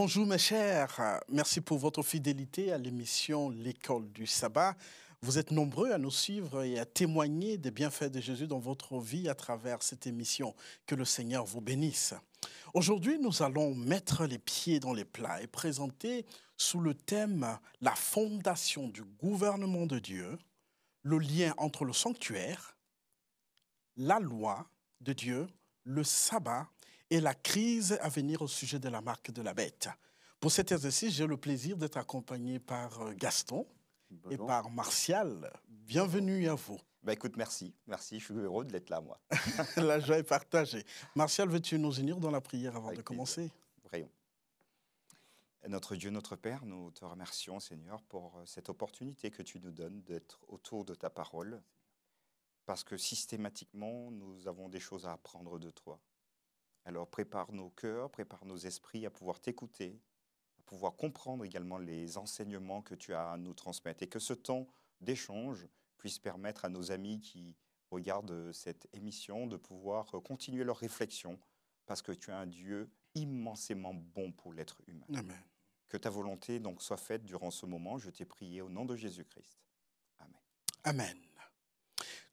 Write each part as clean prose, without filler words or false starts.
Bonjour mes chers, merci pour votre fidélité à l'émission L'école du sabbat. Vous êtes nombreux à nous suivre et à témoigner des bienfaits de Jésus dans votre vie à travers cette émission. Que le Seigneur vous bénisse. Aujourd'hui, nous allons mettre les pieds dans les plats et présenter sous le thème la fondation du gouvernement de Dieu, le lien entre le sanctuaire, la loi de Dieu, le sabbat et la crise à venir au sujet de la marque de la bête. Pour cet exercice, j'ai le plaisir d'être accompagné par Gaston et par Martial. Bienvenue à vous. Bah écoute, merci, je suis heureux de l'être là, moi. La joie est partagée. Martial, veux-tu nous unir dans la prière avant de commencer? Prions. Notre Dieu, notre Père, nous te remercions, Seigneur, pour cette opportunité que tu nous donnes d'être autour de ta parole, parce que systématiquement, nous avons des choses à apprendre de toi. Alors prépare nos cœurs, prépare nos esprits à pouvoir t'écouter, à pouvoir comprendre également les enseignements que tu as à nous transmettre, et que ce temps d'échange puisse permettre à nos amis qui regardent cette émission de pouvoir continuer leur réflexion, parce que tu es un Dieu immensément bon pour l'être humain. Amen. Que ta volonté donc soit faite durant ce moment. Je t'ai prié au nom de Jésus-Christ. Amen. Amen.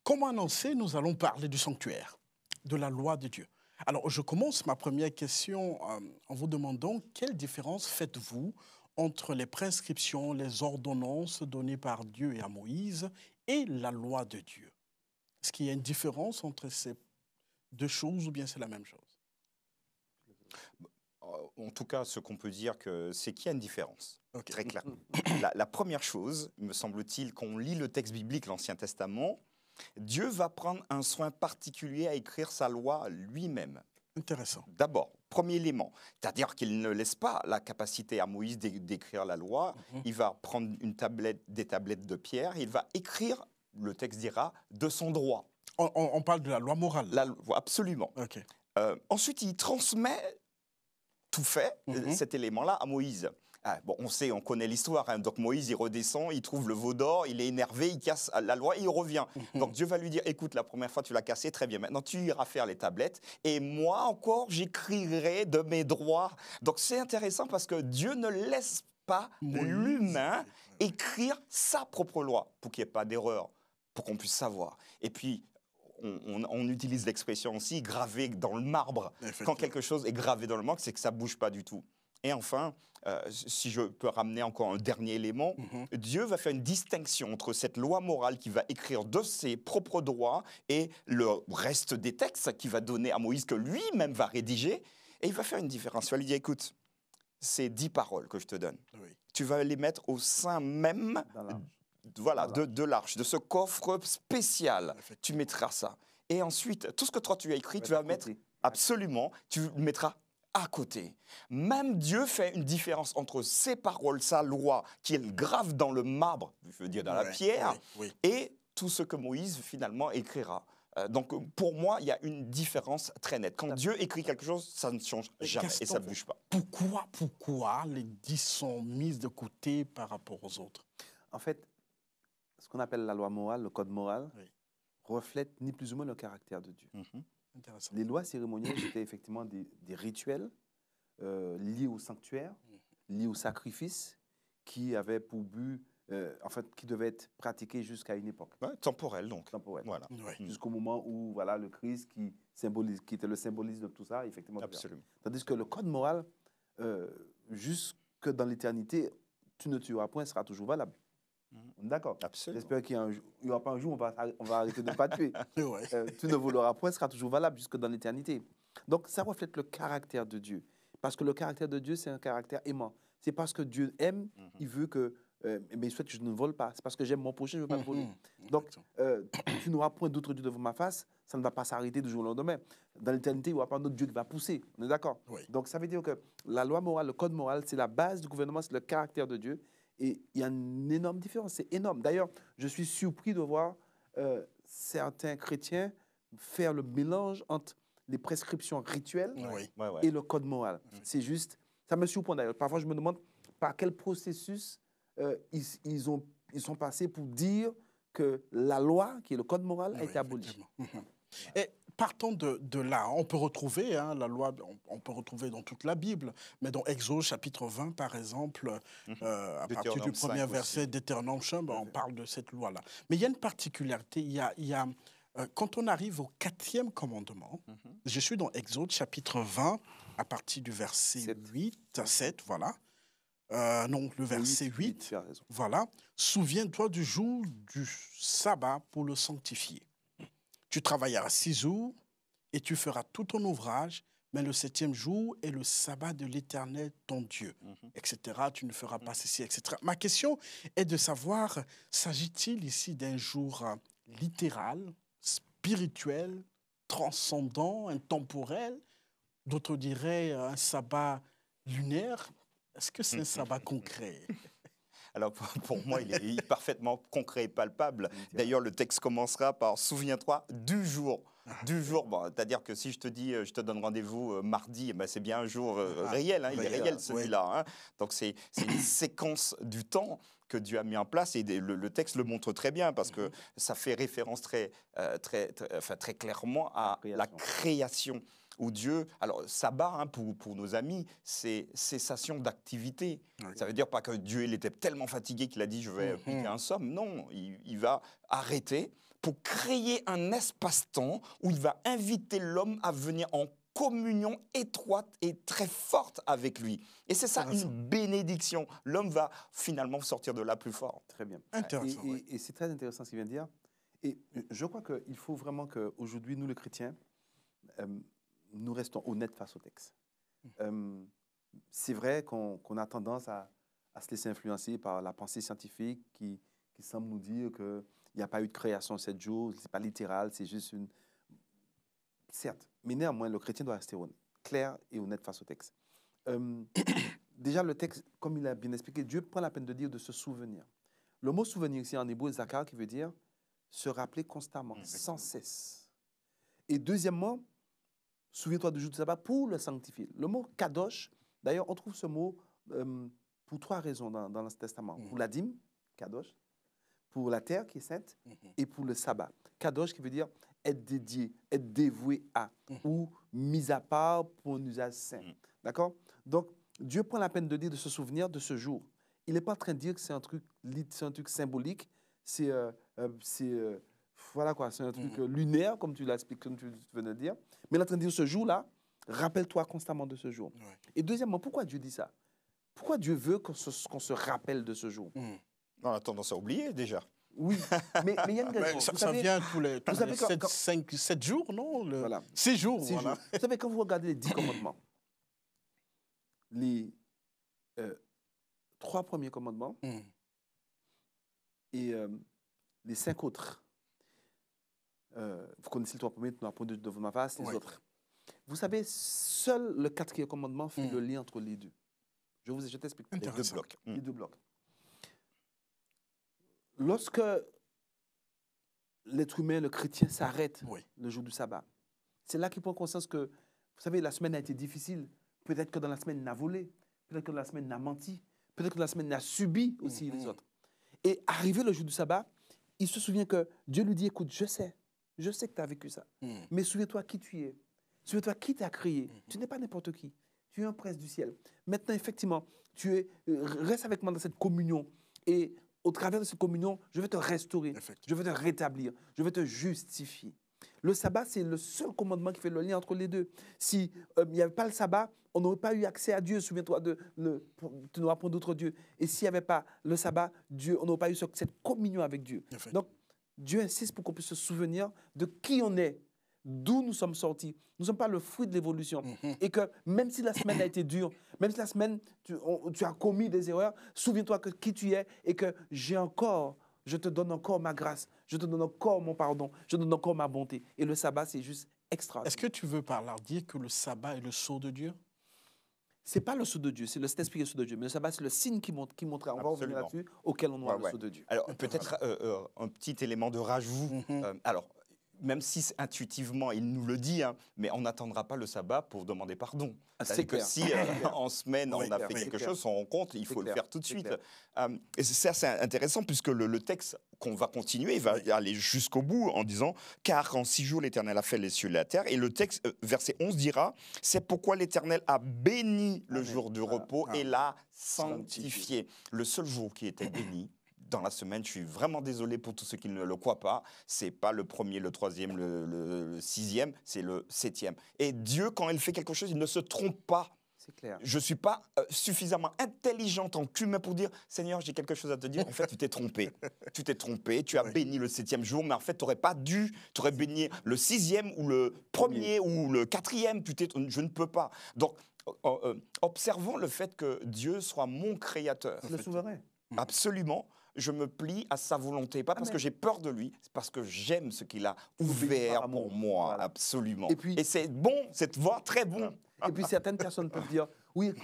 Comme annoncé, nous allons parler du sanctuaire, de la loi de Dieu. Alors, je commence ma première question en vous demandant quelle différence faites-vous entre les prescriptions, les ordonnances données par Dieu et à Moïse et la loi de Dieu? Est-ce qu'il y a une différence entre ces deux choses ou bien c'est la même chose? En tout cas, ce qu'on peut dire, c'est qu'il y a une différence, Okay. très clairement. La première chose, me semble-t-il, quand on lit le texte biblique, l'Ancien Testament, Dieu va prendre un soin particulier à écrire sa loi lui-même. Intéressant. D'abord, premier élément, c'est-à-dire qu'il ne laisse pas la capacité à Moïse d'écrire la loi. Il va prendre des tablettes de pierre, il va écrire, le texte dira, de son droit. On parle de la loi morale. Absolument. Okay. Ensuite, il transmet tout fait, cet élément-là, à Moïse. Bon, on connaît l'histoire. Hein. Donc Moïse, il redescend, il trouve le veau d'or, il est énervé, il casse la loi et il revient. Donc Dieu va lui dire, écoute, la première fois tu l'as cassé, très bien. Maintenant tu iras faire les tablettes et moi encore, j'écrirai de mes droits. Donc c'est intéressant parce que Dieu ne laisse pas l'humain écrire sa propre loi pour qu'il n'y ait pas d'erreur, pour qu'on puisse savoir. Et puis, on utilise l'expression aussi, gravé dans le marbre. Quand quelque chose est gravé dans le marbre, c'est que ça ne bouge pas du tout. Et enfin, si je peux ramener encore un dernier élément, Dieu va faire une distinction entre cette loi morale qu'il va écrire de ses propres droits et le reste des textes qu'il va donner à Moïse, que lui-même va rédiger. Et il va faire une différence. Il va lui dire, écoute, ces 10 paroles que je te donne, tu vas les mettre au sein même de l'arche, de ce coffre spécial. Tu mettras ça. Et ensuite, tout ce que toi tu as écrit, tu vas mettre, absolument, tu le mettras à côté. Même Dieu fait une différence entre ses paroles, sa loi, qu'il grave dans le marbre, je veux dire dans la pierre, et tout ce que Moïse finalement écrira. Donc pour moi, il y a une différence très nette. Quand Dieu écrit quelque chose, ça ne change jamais et ça ne bouge pas. Pourquoi les 10 sont mises de côté par rapport aux autres? En fait, ce qu'on appelle la loi morale, le code moral, reflète ni plus ou moins le caractère de Dieu. Les lois cérémonielles, c'était effectivement des rituels liés au sanctuaire, liés au sacrifice, qui avaient pour but, qui devaient être pratiqués jusqu'à une époque. Temporel, donc. Temporel. Voilà. Jusqu'au moment où voilà, le Christ, qui était le symbolisme de tout ça, effectivement. Absolument. Tandis que le code moral, jusque dans l'éternité, tu ne tueras point, sera toujours valable. D'accord. J'espère qu'il n'y aura pas un jour où on va arrêter de ne pas tuer. Tu ne voleras point, sera toujours valable jusque dans l'éternité. Donc, ça reflète le caractère de Dieu. Parce que le caractère de Dieu, c'est un caractère aimant. C'est parce que Dieu aime, il veut que... mais il souhaite que je ne vole pas. C'est parce que j'aime mon prochain, je ne veux pas le voler. Donc, tu n'auras point d'autre Dieu devant ma face, ça ne va pas s'arrêter du jour au lendemain. Dans l'éternité, il n'y aura pas d'autre Dieu qui va pousser. On est d'accord? Donc, ça veut dire que la loi morale, le code moral, c'est la base du gouvernement, c'est le caractère de Dieu. Et il y a une énorme différence, c'est énorme. D'ailleurs, je suis surpris de voir certains chrétiens faire le mélange entre les prescriptions rituelles et le code moral. C'est juste, ça me surprend d'ailleurs. Parfois, je me demande par quel processus ils sont passés pour dire que la loi, qui est le code moral, a été abolie. Et partons de là. On peut retrouver la loi, on peut retrouver dans toute la Bible, mais dans Exode chapitre 20, par exemple, à partir du premier verset d'Éternel, on parle de cette loi-là. Mais il y a une particularité, quand on arrive au 4e commandement, je suis dans Exode chapitre 20, à partir du verset 7, voilà. Non, le verset 8, voilà. Souviens-toi du jour du sabbat pour le sanctifier. Tu travailleras 6 jours et tu feras tout ton ouvrage, mais le 7e jour est le sabbat de l'Éternel, ton Dieu, etc. Tu ne feras pas ceci, etc. Ma question est de savoir, s'agit-il ici d'un jour littéral, spirituel, transcendant, intemporel? D'autres diraient un sabbat lunaire. Est-ce que c'est un sabbat concret? Alors pour moi, il est parfaitement concret et palpable. D'ailleurs, le texte commencera par « Souviens-toi du jour ». Du jour, bon, c'est-à-dire que si je te dis, je te donne rendez-vous mardi, ben c'est bien un jour réel, il est réel celui-là. Donc c'est une séquence du temps que Dieu a mis en place et le texte le montre très bien parce que ça fait référence très clairement à la création. Où Dieu, alors sabbat pour nos amis, c'est cessation d'activité. Ça veut dire pas que Dieu il était tellement fatigué qu'il a dit je vais piquer un somme. Non, il va arrêter pour créer un espace-temps où il va inviter l'homme à venir en communion étroite et très forte avec lui. Et c'est ça une bénédiction. L'homme va finalement sortir de là plus fort. Très bien. Intéressant. Et c'est très intéressant ce qu'il vient de dire. Et je crois qu'il faut vraiment qu'aujourd'hui, nous les chrétiens, nous restons honnêtes face au texte. C'est vrai qu'on a tendance à se laisser influencer par la pensée scientifique qui semble nous dire qu'il n'y a pas eu de création 7 jours, ce n'est pas littéral, c'est juste une... Certes, mais néanmoins, le chrétien doit rester clair et honnête face au texte. Déjà, le texte, comme il a bien expliqué, Dieu prend la peine de dire de se souvenir. Le mot souvenir ici en hébreu, zakar, qui veut dire se rappeler constamment, sans cesse. Et deuxièmement, souviens-toi du jour du sabbat pour le sanctifier. Le mot kadosh, d'ailleurs, on trouve ce mot pour 3 raisons dans l'Ancien Testament. Pour la dîme, kadosh, pour la terre qui est sainte, et pour le sabbat. Kadosh qui veut dire être dédié, être dévoué à, ou mis à part pour un usage saint. D'accord? Donc, Dieu prend la peine de dire de se souvenir de ce jour. Il n'est pas en train de dire que c'est un truc symbolique, voilà quoi, c'est un truc lunaire, comme tu l'expliques, comme tu venais de dire. Mais il est en train de dire ce jour-là, rappelle-toi constamment de ce jour. Ouais. Et deuxièmement, pourquoi Dieu dit ça? Pourquoi Dieu veut qu'on se rappelle de ce jour? On a tendance à oublier déjà. Oui, mais il y a une raison. Ça vient tous les 7 jours, non? Voilà. 6 jours, voilà. Jours. Vous savez, quand vous regardez les 10 commandements, les 3 premiers commandements et les 5 autres, vous connaissez les 3 premiers, tu n'as pas de ma face, les autres. Vous savez, seul le 4e commandement fait le lien entre les deux. Je t'explique. Les 2 blocs. Les 2 blocs. Lorsque l'être humain, le chrétien, s'arrête le jour du sabbat, c'est là qu'il prend conscience que, vous savez, la semaine a été difficile. Peut-être que dans la semaine, il a volé. Peut-être que dans la semaine, il a menti. Peut-être que dans la semaine, il a subi aussi les autres. Et arrivé le jour du sabbat, il se souvient que Dieu lui dit, écoute, je sais que tu as vécu ça. Mais souviens-toi qui tu es. Souviens-toi qui t'a créé. Tu n'es pas n'importe qui. Tu es un prince du ciel. Maintenant, effectivement, reste avec moi dans cette communion. Et au travers de cette communion, je vais te restaurer. Je vais te rétablir. Je vais te justifier. Le sabbat, c'est le seul commandement qui fait le lien entre les deux. Si il n'y avait pas le sabbat, on n'aurait pas eu accès à Dieu. Souviens-toi, tu n'auras point d'autre Dieu. Et s'il n'y avait pas le sabbat, on n'aurait pas eu cette communion avec Dieu. Donc, Dieu insiste pour qu'on puisse se souvenir de qui on est, d'où nous sommes sortis. Nous ne sommes pas le fruit de l'évolution. Et que même si la semaine a été dure, même si la semaine, tu as commis des erreurs, souviens-toi que qui tu es et que je te donne encore ma grâce, je te donne encore mon pardon, je te donne encore ma bonté. Et le sabbat, c'est juste extraordinaire. Est-ce que tu veux par là dire que le sabbat est le sceau de Dieu? Ce n'est pas le sceau de Dieu, c'est le Saint-Esprit qui est le sceau de Dieu. Mais le sabbat, c'est le signe qui montre, on va revenir là-dessus, auquel on aura le sceau de Dieu. Alors, peut-être un petit élément de rajout. Alors, même si intuitivement il nous le dit, hein, mais on n'attendra pas le sabbat pour demander pardon. C'est clair. Que si en semaine on a fait quelque chose, on rend compte, il faut le faire tout de suite. Et ça, c'est intéressant puisque le texte qu'on va continuer, il va aller jusqu'au bout en disant « Car en 6 jours l'Éternel a fait les cieux et la terre ». Et le texte, verset 11 dira « C'est pourquoi l'Éternel a béni le jour du repos et l'a sanctifié ». Le seul jour qui était béni dans la semaine, je suis vraiment désolé pour tous ceux qui ne le croient pas, c'est pas le premier, le troisième, le sixième, c'est le 7e. Et Dieu, quand il fait quelque chose, il ne se trompe pas. C'est clair. Je ne suis pas suffisamment intelligent en qu'humain pour dire « Seigneur, j'ai quelque chose à te dire ». En fait, tu t'es trompé. Tu t'es trompé, tu as béni le 7e jour, mais en fait, tu n'aurais pas dû. Tu aurais béni le 6e ou le 1er ou le 4e. Je ne peux pas. Donc, observons le fait que Dieu soit mon créateur. Le souverain. Absolument. Je me plie à sa volonté, pas parce que j'ai peur de lui, c'est parce que j'aime ce qu'il a ouvert pour moi, absolument. Et c'est bon, c'est très bon. Et puis certaines personnes peuvent dire, oui,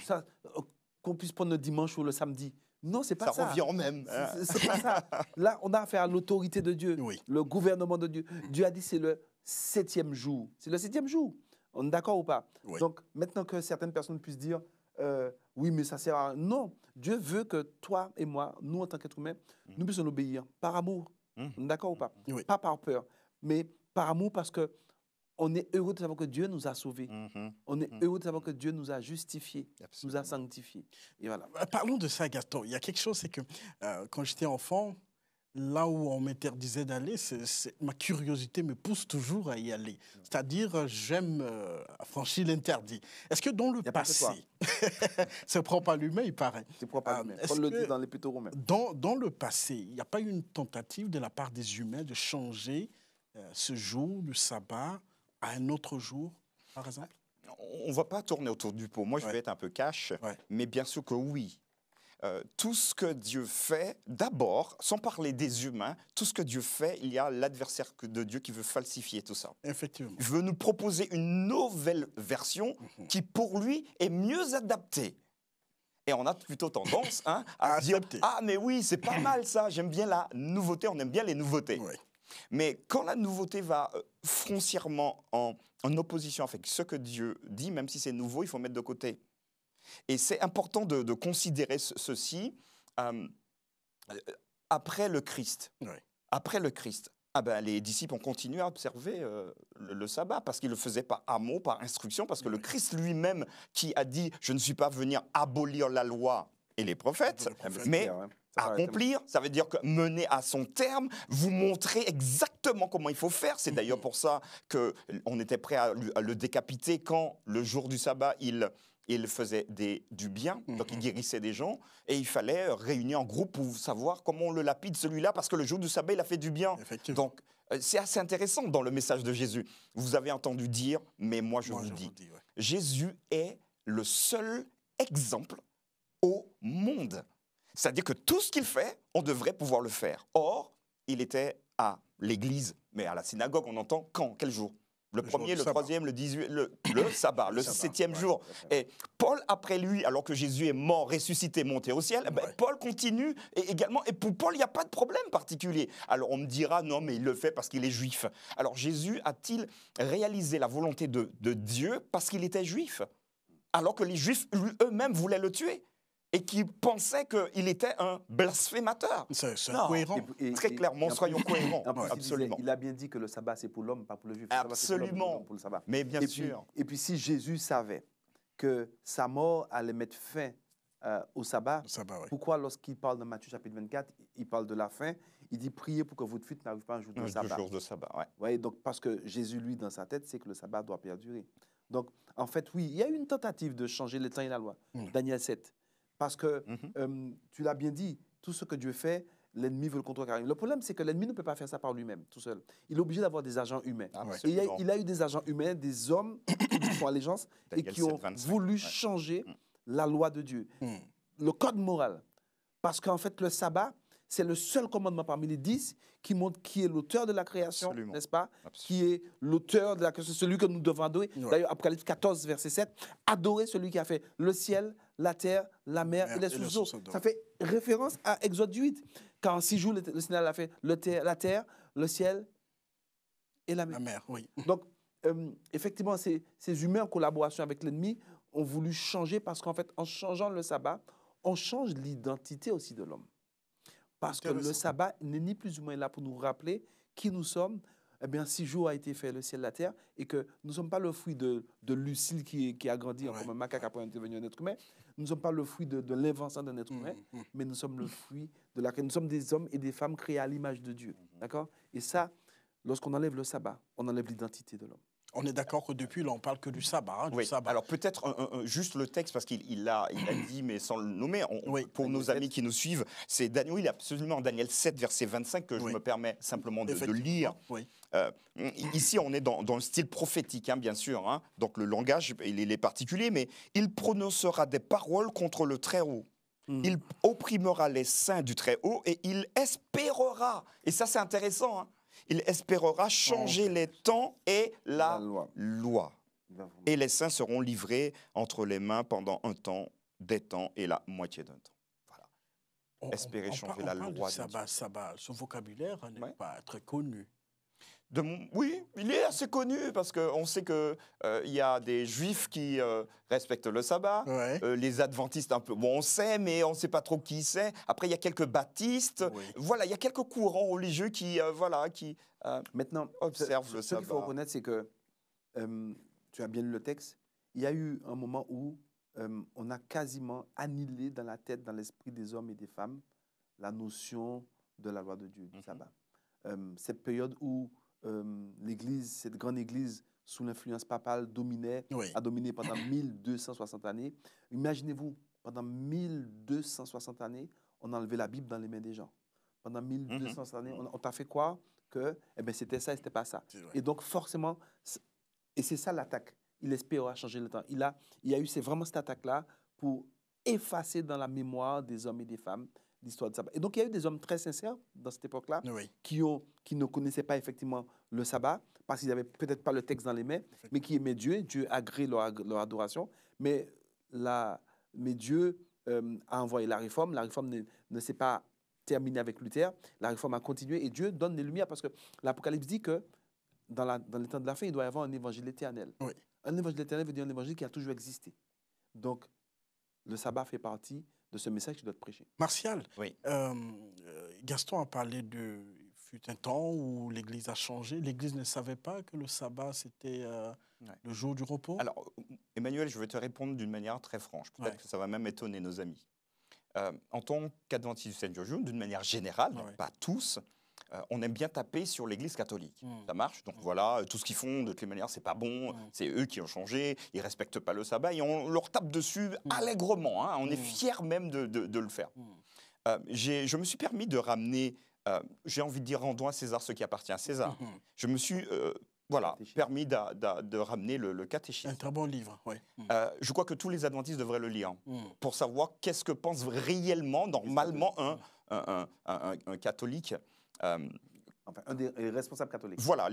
qu'on puisse prendre le dimanche ou le samedi. Non, c'est pas ça. Ça revient en même. C'est pas ça. Là, on a affaire à l'autorité de Dieu, le gouvernement de Dieu. Dieu a dit c'est le 7e jour. C'est le 7e jour. On est d'accord ou pas? Donc, maintenant que certaines personnes puissent dire, oui, mais ça sert à rien. Non, Dieu veut que toi et moi, nous en tant qu'êtres humains, nous puissions l'obéir par amour. D'accord ou pas? Pas par peur, mais par amour parce que on est heureux de savoir que Dieu nous a sauvés. On est heureux de savoir que Dieu nous a justifiés, nous a sanctifiés. Et voilà. Parlons de ça, Gaston. Il y a quelque chose, c'est que quand j'étais enfant, là où on m'interdisait d'aller, ma curiosité me pousse toujours à y aller. C'est-à-dire, j'aime franchir l'interdit. Est-ce que dans le passé, c'est propre à l'humain, il paraît. C'est propre à l'humain. On le dit dans l'Épître aux Romains. Dans le passé, il n'y a pas eu une tentative de la part des humains de changer ce jour du sabbat à un autre jour, par exemple? On ne va pas tourner autour du pot. Moi, je vais être un peu cash, mais bien sûr que oui. Tout ce que Dieu fait, d'abord, sans parler des humains, tout ce que Dieu fait, il y a l'adversaire de Dieu qui veut falsifier tout ça. Effectivement. Il veut nous proposer une nouvelle version qui, pour lui, est mieux adaptée. Et on a plutôt tendance à dire « Ah, mais oui, c'est pas mal ça, j'aime bien la nouveauté, on aime bien les nouveautés. » Mais quand la nouveauté va foncièrement en opposition avec ce que Dieu dit, même si c'est nouveau, il faut mettre de côté. Et c'est important de considérer ceci après le Christ. Après le Christ, les disciples ont continué à observer le sabbat parce qu'ils le faisaient par amour, par instruction, parce que le Christ lui-même qui a dit « Je ne suis pas venu abolir la loi et les prophètes, mais accomplir », ça veut dire que mener à son terme, vous montrer exactement comment il faut faire. C'est d'ailleurs pour ça qu'on était prêt à le décapiter quand, le jour du sabbat, il faisait du bien, donc il guérissait des gens, et il fallait réunir en groupe pour savoir comment on le lapide celui-là, parce que le jour du sabbat, il a fait du bien. Donc, c'est assez intéressant dans le message de Jésus. Vous avez entendu dire, mais moi je vous dis. Jésus est le seul exemple au monde. C'est-à-dire que tout ce qu'il fait, on devrait pouvoir le faire. Or, il était à l'église, mais à la synagogue, on entend quand? Quel jour? Le premier, le troisième, le 18, le sabbat, le 7e jour. Et Paul, après lui, alors que Jésus est mort, ressuscité, monté au ciel, Paul continue également. Et pour Paul, il n'y a pas de problème particulier. Alors on me dira, non, mais il le fait parce qu'il est juif. Alors Jésus a-t-il réalisé la volonté de Dieu parce qu'il était juif? Alors que les juifs eux-mêmes voulaient le tuer et qui pensaient qu'il était un blasphémateur. C'est cohérent. Très clairement, soyons cohérents. Absolument. Il a bien dit que le sabbat, c'est pour l'homme, pas pour le juif. Absolument. Pour le sabbat. Mais bien sûr. Et puis, si Jésus savait que sa mort allait mettre fin au sabbat, pourquoi, lorsqu'il parle dans Matthieu chapitre 24, il parle de la fin, il dit « Priez pour que votre fuite n'arrive pas un jour de sabbat ». Un jour de sabbat, donc, parce que Jésus, lui, dans sa tête, c'est que le sabbat doit perdurer. Donc, en fait, oui, il y a eu une tentative de changer le temps et la loi. Daniel 7. Parce que, tu l'as bien dit, tout ce que Dieu fait, l'ennemi veut le contrecarrer. Le problème, c'est que l'ennemi ne peut pas faire ça par lui-même, tout seul. Il est obligé d'avoir des agents humains. Et il a eu des agents humains, des hommes qui font allégeance et qui ont voulu changer la loi de Dieu, le code moral. Parce qu'en fait, le sabbat, c'est le seul commandement parmi les 10 qui montre qui est l'auteur de la création, n'est-ce pas? Qui est l'auteur de la création, celui que nous devons adorer. D'ailleurs, Apocalypse 14, verset 7, adorer celui qui a fait le ciel, la terre, la mer et les sources d'eau. Ça fait référence à Exode 8, quand en 6 jours, le Seigneur a fait la terre, le ciel et la mère. La mère, oui. Donc, effectivement, ces humains en collaboration avec l'ennemi ont voulu changer parce qu'en fait, en changeant le sabbat, on change l'identité aussi de l'homme. Parce que le sabbat n'est ni plus ou moins là pour nous rappeler qui nous sommes. Eh bien, 6 jours a été fait le ciel et la terre et que nous ne sommes pas le fruit de Lucille qui a grandi comme un macaque après devenu un être humain. Nous ne sommes pas le fruit de l'invention d'un être humain, mais nous sommes le fruit de laquelle nous sommes des hommes et des femmes créés à l'image de Dieu. D'accord? Et ça, lorsqu'on enlève le sabbat, on enlève l'identité de l'homme. On est d'accord que depuis, là, on parle que du sabbat. Hein, oui. sabbat. Alors peut-être juste le texte, parce qu'il l'a dit, mais sans le nommer. Pour nos amis qui nous suivent, c'est Daniel, il est absolument Daniel 7, verset 25, que je me permets simplement de lire. Oui. Ici, on est dans le style prophétique, hein, bien sûr. Hein. Donc le langage, il est particulier, mais il prononcera des paroles contre le Très-Haut. Il opprimera les saints du Très-Haut et il espérera. Et ça, c'est intéressant, hein. Il espérera changer les temps et la loi. Et les saints seront livrés entre les mains pendant un temps, des temps et la moitié d'un temps. Voilà. Espérer changer la loi. Sabbat, ce vocabulaire n'est pas très connu. Oui, il est assez connu parce qu'on sait qu'il y a des juifs qui respectent le sabbat, les adventistes un peu, bon on sait mais on ne sait pas trop qui c'est. Après il y a quelques baptistes, voilà, il y a quelques courants religieux qui, maintenant, observent le sabbat. Ce qu'il faut reconnaître c'est que, tu as bien lu le texte, il y a eu un moment où on a quasiment annihilé dans la tête, dans l'esprit des hommes et des femmes, la notion de la loi de Dieu, du sabbat. Cette période où l'Église, cette grande Église sous l'influence papale a dominé pendant 1260 années. Imaginez-vous, pendant 1260 années, on a enlevé la Bible dans les mains des gens. Pendant 1260 années, on t'a fait croire que c'était ça et c'était pas ça. Et donc forcément, et c'est ça l'attaque. Il espéra changer le temps. Il y a eu vraiment cette attaque-là pour effacer dans la mémoire des hommes et des femmes l'histoire du sabbat. Et donc, il y a eu des hommes très sincères dans cette époque-là qui ne connaissaient pas effectivement le sabbat parce qu'ils n'avaient peut-être pas le texte dans les mains, mais qui aimaient Dieu. Dieu agrée leur adoration. Mais Dieu a envoyé la réforme. La réforme ne s'est pas terminée avec Luther. La réforme a continué et Dieu donne des lumières parce que l'Apocalypse dit que dans les temps de la fin, il doit y avoir un évangile éternel. Un évangile éternel veut dire un évangile qui a toujours existé. Donc, le sabbat fait partie de ce message qui doit être prêché. Martial, Gaston a parlé de... Il fut un temps où l'Église a changé. L'Église ne savait pas que le sabbat, c'était le jour du repos. Alors, Emmanuel, je vais te répondre d'une manière très franche. Peut-être que ça va même étonner nos amis. En tant qu'adventiste du 7 jours, d'une manière générale, pas tous, on aime bien taper sur l'Église catholique. Ça marche. Donc voilà, tout ce qu'ils font, de toutes les manières, c'est pas bon. C'est eux qui ont changé. Ils respectent pas le sabbat et on leur tape dessus allègrement. Hein. On est fiers même de le faire. Je me suis permis de ramener, j'ai envie de dire, rendons à César ce qui appartient à César. Je me suis permis de ramener le catéchisme. Un très bon livre, oui. Je crois que tous les adventistes devraient le lire pour savoir qu'est-ce que pense réellement, normalement, un catholique. Enfin, un des responsables catholiques. Voilà,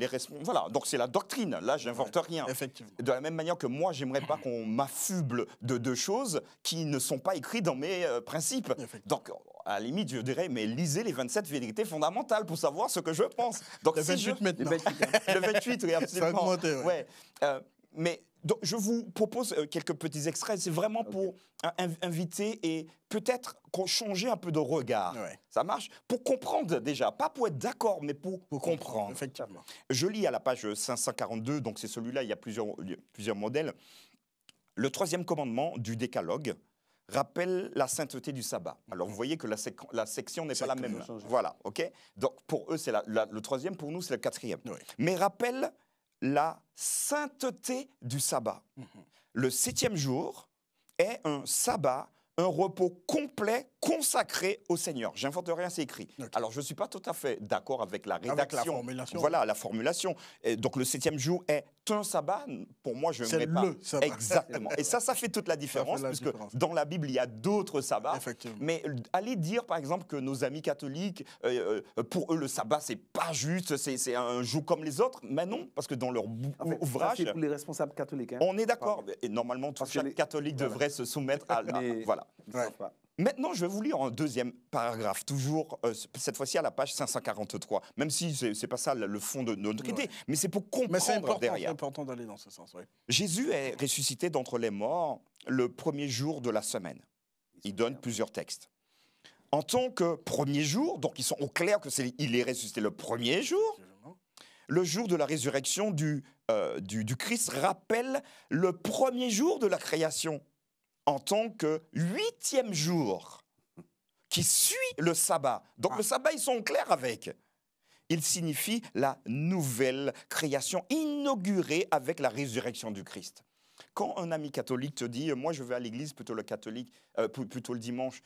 donc c'est la doctrine. Là, j'invente rien. Effectivement. De la même manière que moi, j'aimerais pas qu'on m'affuble de choses qui ne sont pas écrites dans mes principes. Donc, à la limite, je dirais, mais lisez les 27 vérités fondamentales pour savoir ce que je pense. Donc, le 28 maintenant. Le 28, oui, absolument. Ça a augmenté, mais donc, je vous propose quelques petits extraits. C'est vraiment pour inviter et peut-être changer un peu de regard. Ça marche? Pour comprendre déjà, pas pour être d'accord, mais pour comprendre. Effectivement. Je lis à la page 542, donc c'est celui-là, il y a plusieurs modèles. Le 3e commandement du décalogue rappelle la sainteté du sabbat. Alors, vous voyez que la section n'est pas la même. Voilà, ok? Donc, pour eux, c'est le 3e, pour nous, c'est le 4e. Mais rappelle la sainteté du sabbat. Le 7e jour est un sabbat, un repos complet consacré au Seigneur. J'invente rien, c'est écrit. Alors, je ne suis pas tout à fait d'accord avec la rédaction. Avec la formulation. Voilà, la formulation. Et donc, le 7e jour est un sabbat. Pour moi, je n'aimerais pas. Le sabbat. Exactement. Et ça fait toute la différence, puisque dans la Bible, il y a d'autres sabbats. Mais aller dire, par exemple, que nos amis catholiques, pour eux, le sabbat, c'est pas juste, c'est un jour comme les autres. Mais non, parce que dans leur ouvrage... C'est pour les responsables catholiques. Hein. On est d'accord. Et normalement, chaque catholique devrait se soumettre à... Voilà. Maintenant, je vais vous lire un deuxième paragraphe, toujours, cette fois-ci à la page 543, même si ce n'est pas ça le fond de notre idée, mais c'est pour comprendre derrière. C'est important d'aller dans ce sens, oui. Jésus est ressuscité d'entre les morts le premier jour de la semaine. Il donne plusieurs textes. En tant que premier jour, donc ils sont au clair qu'il est ressuscité le premier jour, le jour de la résurrection du Christ rappelle le premier jour de la création, en tant que 8e jour qui suit le sabbat. Donc le sabbat, ils sont au clair avec. Il signifie la nouvelle création inaugurée avec la résurrection du Christ. Quand un ami catholique te dit « moi je vais à l'église plutôt plutôt le dimanche »,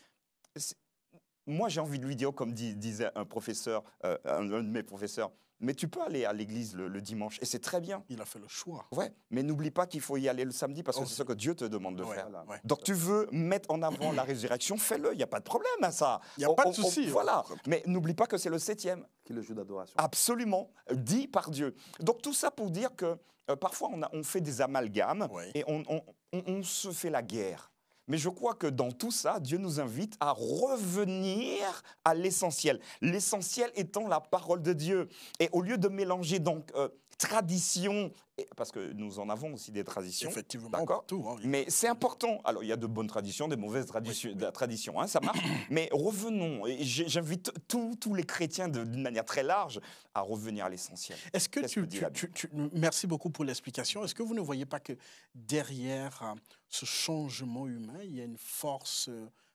moi j'ai envie de lui dire, comme disait un professeur, un de mes professeurs, mais tu peux aller à l'église le dimanche, et c'est très bien. Il a fait le choix. Ouais, mais n'oublie pas qu'il faut y aller le samedi, parce que c'est ce que Dieu te demande de faire. Voilà. Donc tu veux mettre en avant la résurrection, fais-le, il n'y a pas de problème à ça. Il n'y a pas de souci. Voilà, mais n'oublie pas que c'est le 7e. Qui est le jour d'adoration. Absolument, dit par Dieu. Donc tout ça pour dire que parfois on fait des amalgames et on se fait la guerre. Mais je crois que dans tout ça, Dieu nous invite à revenir à l'essentiel. L'essentiel étant la parole de Dieu. Et au lieu de mélanger donc tradition, parce que nous en avons aussi des traditions. Effectivement, partout. Mais c'est important. Alors, il y a de bonnes traditions, des mauvaises traditions, hein, ça marche. Mais revenons. J'invite tous les chrétiens d'une manière très large à revenir à l'essentiel. Est-ce que merci beaucoup pour l'explication. Est-ce que vous ne voyez pas que derrière ce changement humain, il y a une force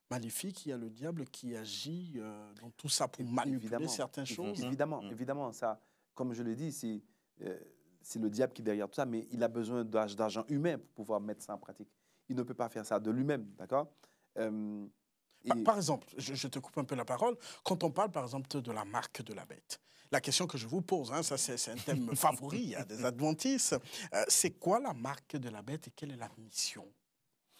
maléfique, il y a le diable qui agit dans tout ça pour manipuler certaines choses? Évidemment. Ça, comme je l'ai dit, c'est le diable qui est derrière tout ça, mais il a besoin d'argent humain pour pouvoir mettre ça en pratique. Il ne peut pas faire ça de lui-même, d'accord? Par exemple, je te coupe un peu la parole, quand on parle par exemple de la marque de la bête, la question que je vous pose, ça c'est un thème favori des adventistes, c'est quoi la marque de la bête et quelle est la mission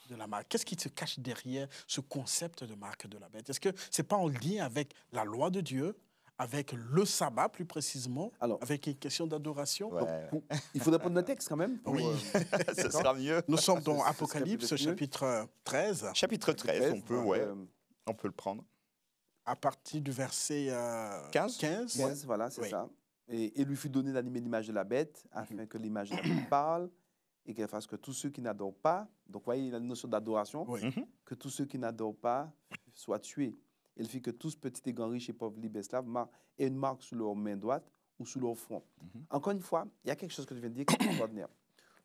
de la marque? Qu'est-ce qui se cache derrière ce concept de marque de la bête? Est-ce que ce n'est pas en lien avec la loi de Dieu, avec le sabbat plus précisément, avec une question d'adoration? Il faudrait prendre le texte quand même. Oui, ce sera mieux. Nous sommes dans Apocalypse, chapitre 13. Chapitre 13, on peut le prendre. À partir du verset 15, voilà, c'est ça. Et lui fut donné d'animer l'image de la bête, afin que l'image de la bête parle, et qu'elle fasse que tous ceux qui n'adorent pas, donc vous voyez la notion d'adoration, que tous ceux qui n'adorent pas soient tués. Il fit que tous, petits et grands, riches et pauvres, libres, esclaves, aient une marque sur leur main droite ou sur leur front. Encore une fois, il y a quelque chose que je viens de dire qui est extraordinaire.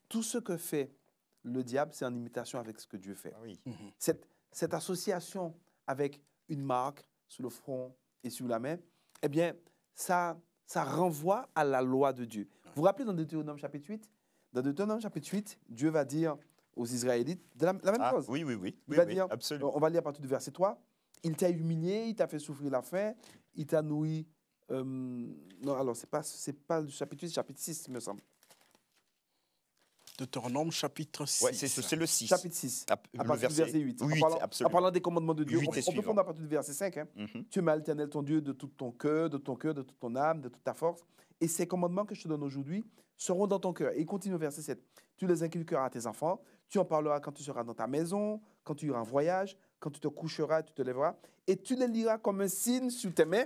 Tout ce que fait le diable, c'est en imitation avec ce que Dieu fait. Cette association avec une marque sur le front et sur la main, eh bien, ça renvoie à la loi de Dieu. Vous vous rappelez dans Deutéronome chapitre 8? Dans Deutéronome chapitre 8, Dieu va dire aux Israélites la même chose. Oui. Il va dire, absolument. on va lire à partir du verset 3. Il t'a humilié, il t'a fait souffrir la faim, il t'a nourri. Non, alors, c'est pas le chapitre 8, c'est le chapitre 6, il me semble. Deutéronome chapitre 6. Oui, c'est le 6. Chapitre 6, à partir du verset 8. En parlant des commandements de Dieu, on peut prendre à partir du verset 5. Tu aimes l'Éternel ton Dieu de tout ton cœur, de toute ton âme, de toute ta force. Et ces commandements que je te donne aujourd'hui seront dans ton cœur. Et il continue au verset 7. Tu les inculqueras à tes enfants, tu en parleras quand tu seras dans ta maison, quand tu iras en voyage, quand tu te coucheras, tu te lèveras, et tu les liras comme un signe sur tes mains.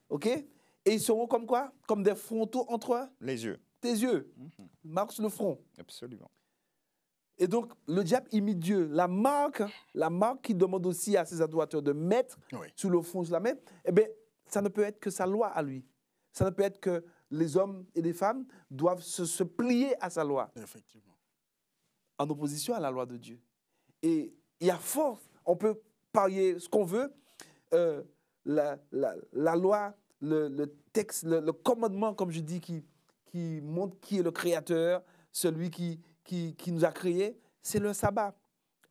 OK? Et ils seront comme quoi? Comme des frontaux entre les yeux. Tes yeux. Marque sur le front. Absolument. Et donc, le diable imite Dieu. La marque qu'il demande aussi à ses adorateurs de mettre sur le front, sur la main, eh bien, ça ne peut être que sa loi à lui. Ça ne peut être que les hommes et les femmes doivent se plier à sa loi. Effectivement. En opposition à la loi de Dieu. Et il y a force. On peut parier ce qu'on veut. La loi, le texte, le commandement, comme je dis, qui montre qui est le créateur, celui qui nous a créés, c'est le sabbat.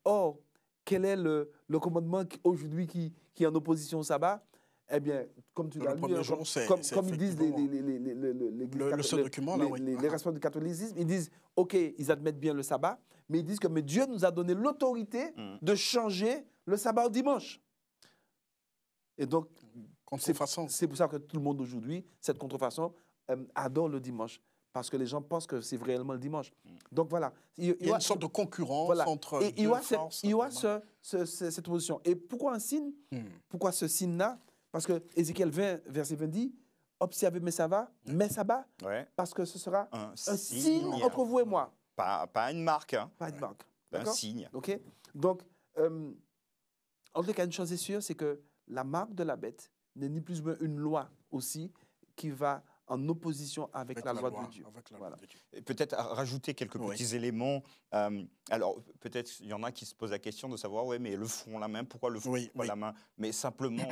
Or, quel est le commandement aujourd'hui qui est en opposition au sabbat? Eh bien, comme tu l'as lu, comme ils disent les responsables du catholicisme, ils disent, OK, ils admettent bien le sabbat, mais ils disent que Dieu nous a donné l'autorité de changer le sabbat au dimanche. Et donc, c'est pour ça que tout le monde aujourd'hui, cette contrefaçon, adore le dimanche. parce que les gens pensent que c'est réellement le dimanche. Donc voilà. Il y a une sorte de concurrence entre et deux forces. Il y aura cette opposition. Et pourquoi un signe? Pourquoi ce signe-là? Parce que Ézéchiel 20, verset 20 dit, observez mes sabbats, parce que ce sera un signe entre vous et moi. Pas une marque. Hein. Pas une marque. Un signe. OK? Donc, en tout cas, une chose est sûre, c'est que la marque de la bête n'est ni plus une loi aussi qui va en opposition avec la loi de Dieu. Voilà. Peut-être rajouter quelques petits éléments. Alors, peut-être il y en a qui se posent la question de savoir, ouais, mais le front, la main, pourquoi le front, pourquoi la main? Mais simplement,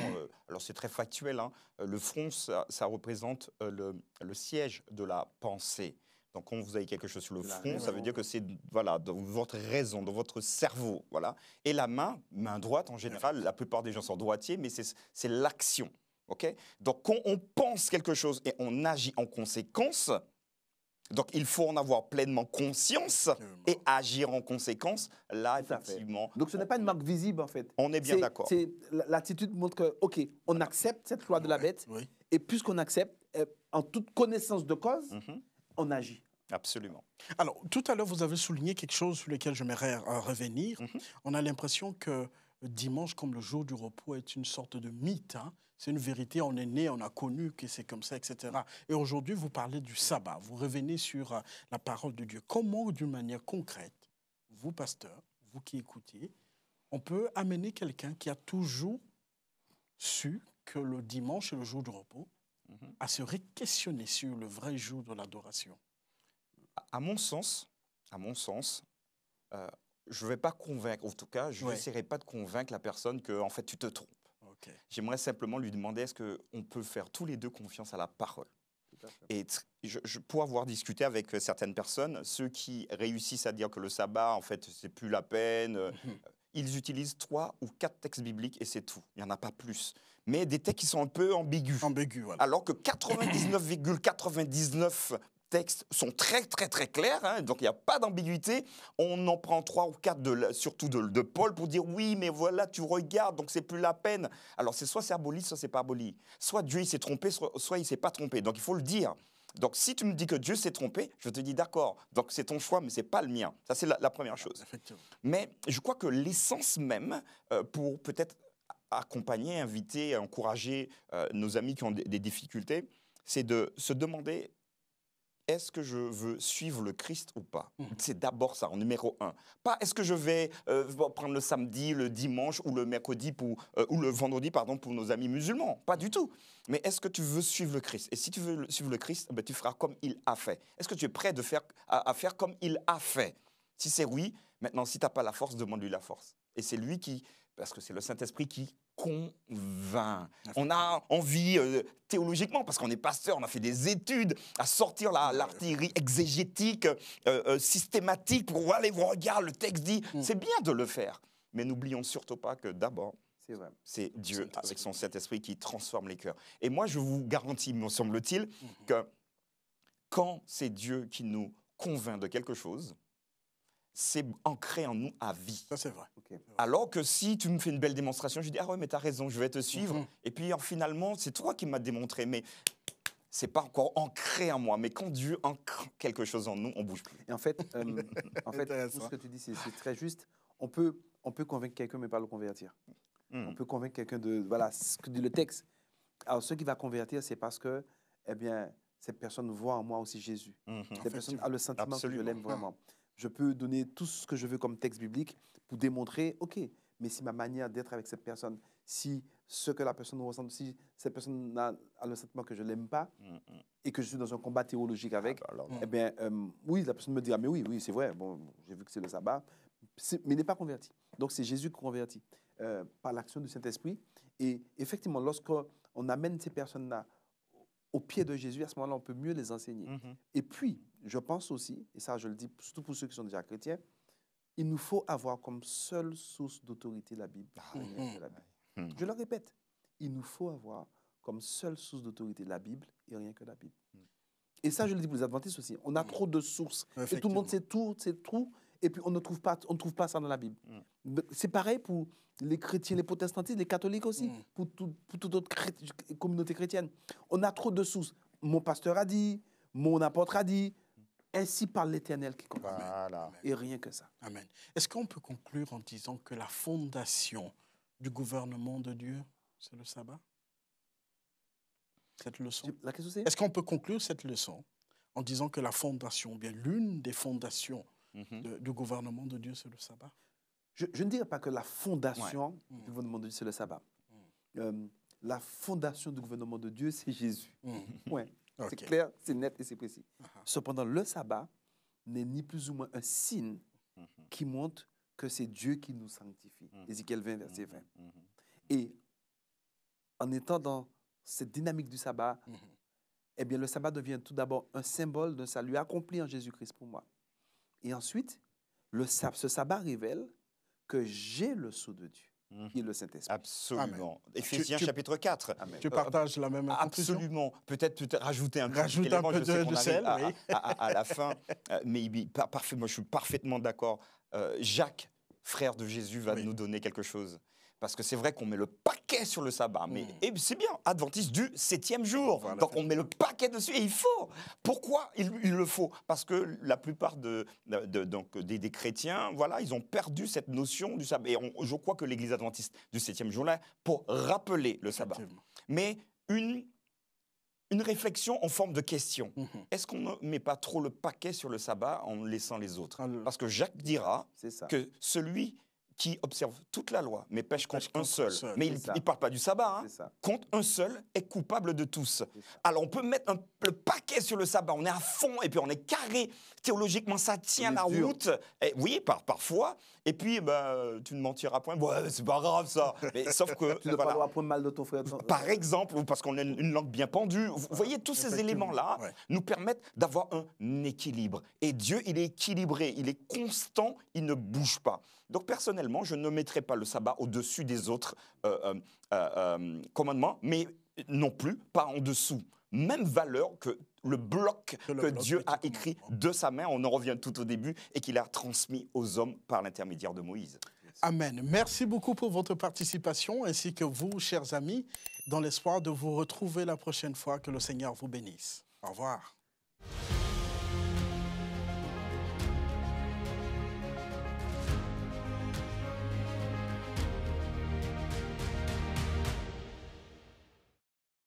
alors c'est très factuel, hein, le front, ça représente le siège de la pensée. Donc, quand vous avez quelque chose sur le front, ça veut dire que c'est dans votre raison, dans votre cerveau. Voilà. Et la main droite, en général, la plupart des gens sont droitiers, mais c'est l'action. Okay? Donc, quand on pense quelque chose et on agit en conséquence, donc il faut en avoir pleinement conscience et agir en conséquence. Là, effectivement. Donc, ce n'est pas une marque visible, en fait. On est bien d'accord. L'attitude montre que, OK, on accepte cette loi de la bête, et puisqu'on accepte, en toute connaissance de cause, on agit. Absolument. Alors, tout à l'heure, vous avez souligné quelque chose sur lequel j'aimerais revenir. On a l'impression que dimanche, comme le jour du repos, est une sorte de mythe. Hein? C'est une vérité, on est né, on a connu que c'est comme ça, etc. Et aujourd'hui, vous parlez du sabbat. Vous revenez sur la parole de Dieu. Comment, d'une manière concrète, vous, pasteur, vous qui écoutez, on peut amener quelqu'un qui a toujours su que le dimanche est le jour du repos à se questionner sur le vrai jour de l'adoration? À mon sens, je ne vais pas convaincre, en tout cas, je n'essaierai pas de convaincre la personne que, en fait, tu te trompes. J'aimerais simplement lui demander, est-ce qu'on peut faire tous les deux confiance à la parole? Et pour avoir discuté avec certaines personnes, ceux qui réussissent à dire que le sabbat, en fait, c'est plus la peine, ils utilisent 3 ou 4 textes bibliques et c'est tout. Il n'y en a pas plus. Mais des textes qui sont un peu ambigus. Voilà. Alors que 99,99 textes sont très, très, très clairs, hein, donc il n'y a pas d'ambiguïté. On en prend 3 ou 4, surtout de Paul, pour dire oui, mais voilà, tu regardes, donc c'est plus la peine. Alors c'est soit c'est aboli, soit c'est pas aboli. Soit Dieu il s'est trompé, soit il s'est pas trompé. Donc il faut le dire. Donc si tu me dis que Dieu s'est trompé, je te dis d'accord. Donc c'est ton choix, mais c'est pas le mien. Ça c'est la première chose. Mais je crois que l'essence même, pour peut-être accompagner, inviter, encourager nos amis qui ont des difficultés, c'est de se demander: est-ce que je veux suivre le Christ ou pas? C'est d'abord ça, en numéro 1. Pas est-ce que je vais prendre le samedi, le dimanche ou le mercredi ou le vendredi, pardon, pour nos amis musulmans. Pas du tout. Mais est-ce que tu veux suivre le Christ? Et si tu veux suivre le Christ, tu feras comme il a fait. Est-ce que tu es prêt à faire comme il a fait? Si c'est oui, maintenant, si tu n'as pas la force, demande-lui la force. Et c'est lui parce que c'est le Saint-Esprit qui convainc. On a envie, théologiquement, parce qu'on est pasteur, on a fait des études, à sortir l'artillerie exégétique, systématique, pour aller voir, regarde, le texte dit, c'est bien de le faire. Mais n'oublions surtout pas que d'abord, c'est Dieu, avec son Saint-Esprit, qui transforme les cœurs. Et moi, je vous garantis, me semble-t-il, que quand c'est Dieu qui nous convainc de quelque chose, c'est ancré en nous à vie. Ça, c'est vrai. Alors que si tu me fais une belle démonstration, je dis « Ah ouais, mais t'as raison, je vais te suivre. Et puis finalement, c'est toi qui m'as démontré. Mais c'est pas encore ancré en moi. Mais quand Dieu ancre quelque chose en nous, on bouge plus. Et en fait, tout ce que tu dis, c'est très juste. On peut convaincre quelqu'un, mais pas le convertir. On peut convaincre quelqu'un de... Voilà, ce que dit le texte. Alors, ce qui va convertir, c'est parce que, cette personne voit en moi aussi Jésus. Cette personne a le sentiment que je l'aime vraiment. Je peux donner tout ce que je veux comme texte biblique pour démontrer, OK, mais si ma manière d'être avec cette personne, si ce que la personne ressent, si cette personne a le sentiment que je ne l'aime pas et que je suis dans un combat théologique avec, oui, la personne me dira, mais oui, c'est vrai, bon, j'ai vu que c'est le sabbat, mais il n'est pas converti. Donc, c'est Jésus qui convertit par l'action du Saint-Esprit. Et effectivement, lorsqu'on amène ces personnes-là au pied de Jésus, à ce moment-là, on peut mieux les enseigner. Et puis, je pense aussi, et ça je le dis surtout pour ceux qui sont déjà chrétiens, il nous faut avoir comme seule source d'autorité la Bible. Je le répète, il nous faut avoir comme seule source d'autorité la Bible et rien que la Bible. Et ça, je le dis pour les adventistes aussi. On a trop de sources. Et tout le monde sait tout, et puis on ne trouve pas ça dans la Bible. C'est pareil pour les chrétiens, les protestantistes, les catholiques aussi, pour toute autre communauté chrétienne. On a trop de sources. Mon pasteur a dit, mon apôtre a dit, ainsi parle l'Éternel qui commande. Voilà. Et rien que ça. Amen. Est-ce qu'on peut conclure en disant que la fondation du gouvernement de Dieu, c'est le sabbat? Cette leçon. La question c'est? Est-ce qu'on peut conclure cette leçon en disant que la fondation, ou bien l'une des fondations du gouvernement de Dieu, c'est le sabbat? Je ne dirais pas que la fondation du gouvernement de Dieu, c'est le sabbat. La fondation du gouvernement de Dieu, c'est Jésus. Point. Okay. C'est clair, c'est net et c'est précis. Cependant, le sabbat n'est ni plus ou moins un signe qui montre que c'est Dieu qui nous sanctifie. Ézéchiel 20, verset 20. Et en étant dans cette dynamique du sabbat, eh bien, le sabbat devient tout d'abord un symbole d'un salut accompli en Jésus-Christ pour moi. Et ensuite, ce sabbat révèle que j'ai le sceau de Dieu, qui est le Saint-Esprit. Absolument. Éphésiens chapitre 4. Amen. Tu partages la même conclusion? Absolument. Peut-être rajouter un peu de sel, oui. à la fin. Mais parfait, moi, je suis parfaitement d'accord. Jacques, frère de Jésus, va nous donner quelque chose. Parce que c'est vrai qu'on met le paquet sur le sabbat, mais c'est bien, adventiste du 7e jour. Voilà. Donc on met le paquet dessus et il faut. Pourquoi il le faut? Parce que la plupart des chrétiens, voilà, ils ont perdu cette notion du sabbat. Et je crois que l'Église adventiste du 7e jour là, pour rappeler le sabbat. Mais une réflexion en forme de question. Est-ce qu'on ne met pas trop le paquet sur le sabbat en laissant les autres? Parce que Jacques dira que celui qui observe toute la loi, mais pêche contre un seul. Mais il ne parle pas du sabbat. Contre un seul est coupable de tous. Alors on peut mettre le paquet sur le sabbat, on est à fond, et puis on est carré. Théologiquement, ça tient la route. Et, oui, parfois. Et puis, tu ne mentiras point. Ouais, c'est pas grave ça. Mais, sauf que... Tu ne parleras point mal de ton frère. Par exemple, ou parce qu'on a une langue bien pendue. Vous voyez, tous ces éléments-là nous permettent d'avoir un équilibre. Et Dieu, il est équilibré, il est constant, il ne bouge pas. Donc personnellement, je ne mettrai pas le sabbat au-dessus des autres commandements, mais non plus pas en dessous. Même valeur que le bloc que Dieu a écrit de sa main, on en revient tout au début, et qu'il a transmis aux hommes par l'intermédiaire de Moïse. Amen. Merci beaucoup pour votre participation, ainsi que vous, chers amis, dans l'espoir de vous retrouver la prochaine fois. Que le Seigneur vous bénisse. Au revoir.